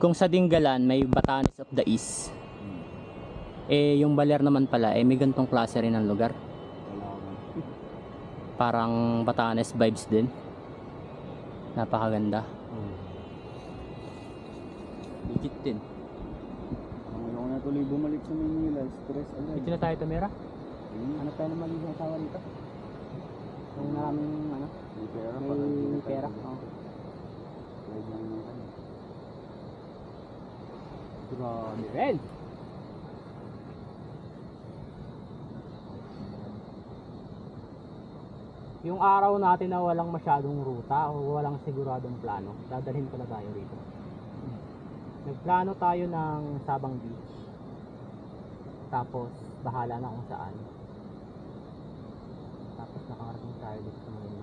kung sa Dingalan may Batanes of the East, eh yung Baler naman pala eh may gantong klase rin ng lugar. Wala man. Parang Batanes vibes din. Napakaganda. Legit din. Ayaw ko na tuloy bumalik sa Manila. Stress agad. Dito na tayo tumira. Ano tayo naman yung asawa dito? Kung maraming ano? May pera. May pera. Oh. Live lang naman kami. Grabe rin. Yung araw natin na walang masyadong ruta o walang siguradong plano, dadalhin pala tayo rito. Nagplano tayo ng Sabang Beach. Tapos bahala na kung saan. Tapos nakarating tayo dito sa Manila.